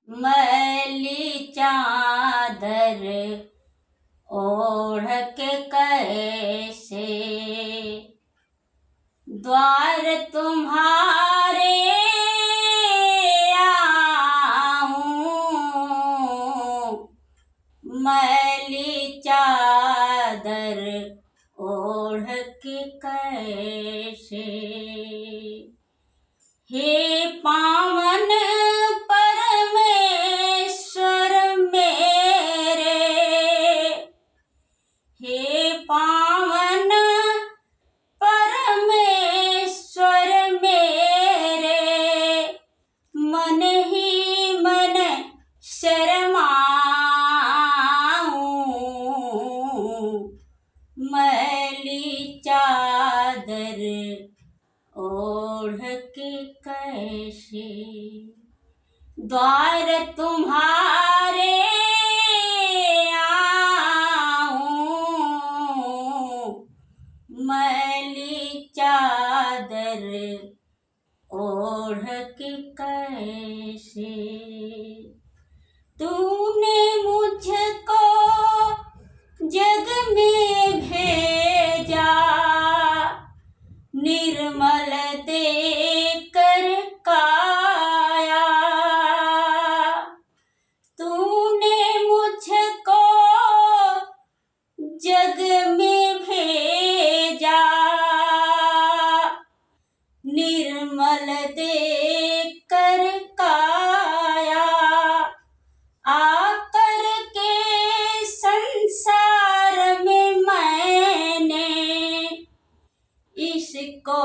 मैली चादर ओढ़ के कैसे द्वार तुम्हारे आऊं। मैली चादर ओढ़ के कैसे। हे पावन परमेश्वर मेरे, हे पावन परमेश्वर मेरे, मन ही मन शर्माऊं। मैली चादर ओढ़ के कैसे द्वार तुम्हारे आऊं। मैली चादर ओढ़ के कैसे। तूने मुझको जग में भेजा, निर्मल देकर काया। तूने मुझको जग में भेजा, निर्मल देकर काया। आकर के संसार में मैंने इसको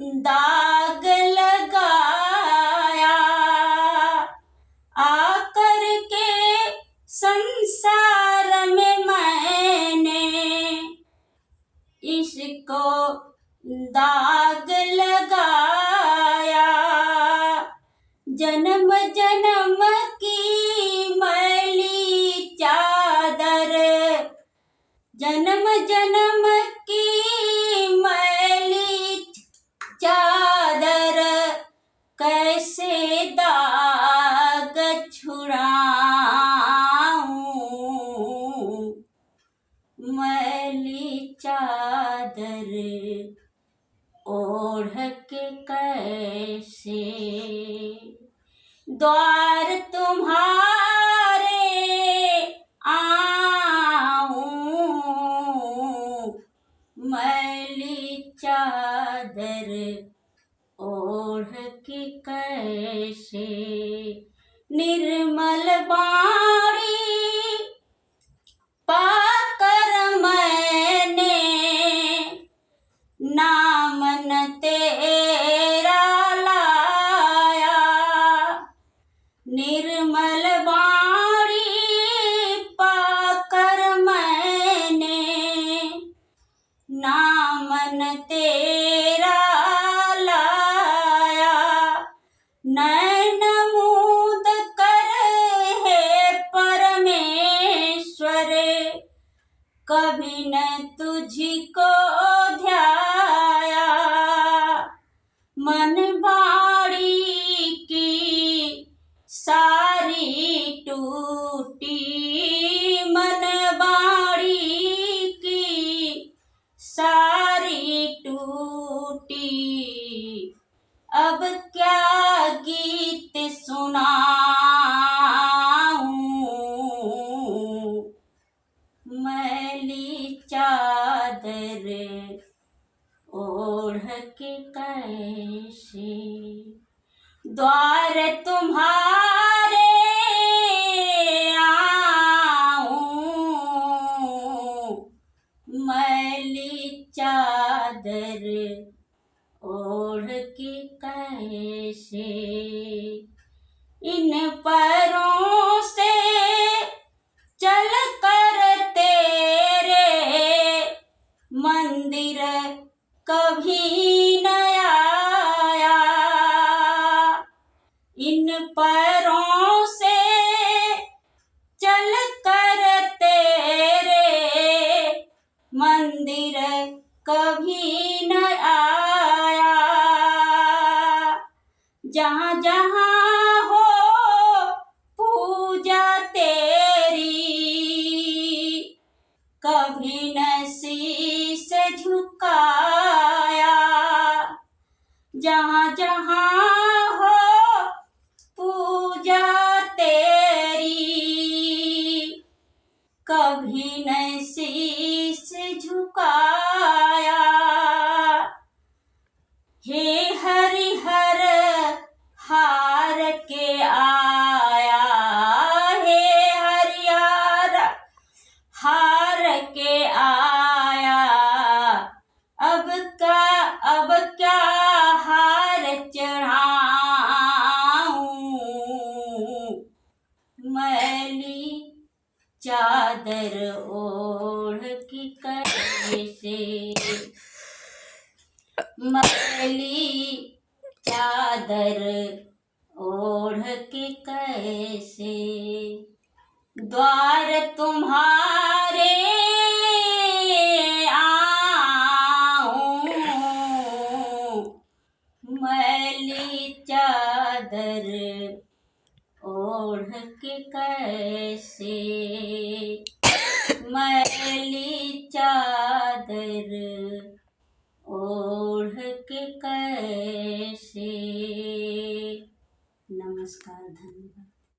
दाग लगाया। आकर के संसार में मैंने इसको दाग लगाया। जन्म जन्म की मैली चादर, जन्म जन्म की मैली चादर, कैसे दाग छुड़ाऊं। मैली चादर ओढ़ के कैसे द्वार तुम्हारे आऊं। मैली चादर ओढ़ के कैसे। निर्मल बाणी पाकर मैंने नाम न तेरा लाया। निर्मल बाणी पाकर मैंने नाम न तेरा लाया। नैन मूंद कर हे परमेश्वर, कभी न तुझको ध्याया। मन बाड़ी की सारी टूटी, मन बाड़ी की सारी टूटी। अब क्या गीत सुनाऊं। मैली चादर ओढ़ के कैसे द्वार तुम्हारे आऊं। मैली चादर ओढ़ के कैसे। इन पैरों से चल कर तेरे मंदिर कभी न आया। मैली चादर ओढ़ के कैसे, मैली चादर ओढ़ के कैसे द्वार तुम्हारे आऊं, मैली चादर ओढ़ के कैसे, मैली चादर ओढ़ के कैसे। नमस्कार, धन्यवाद।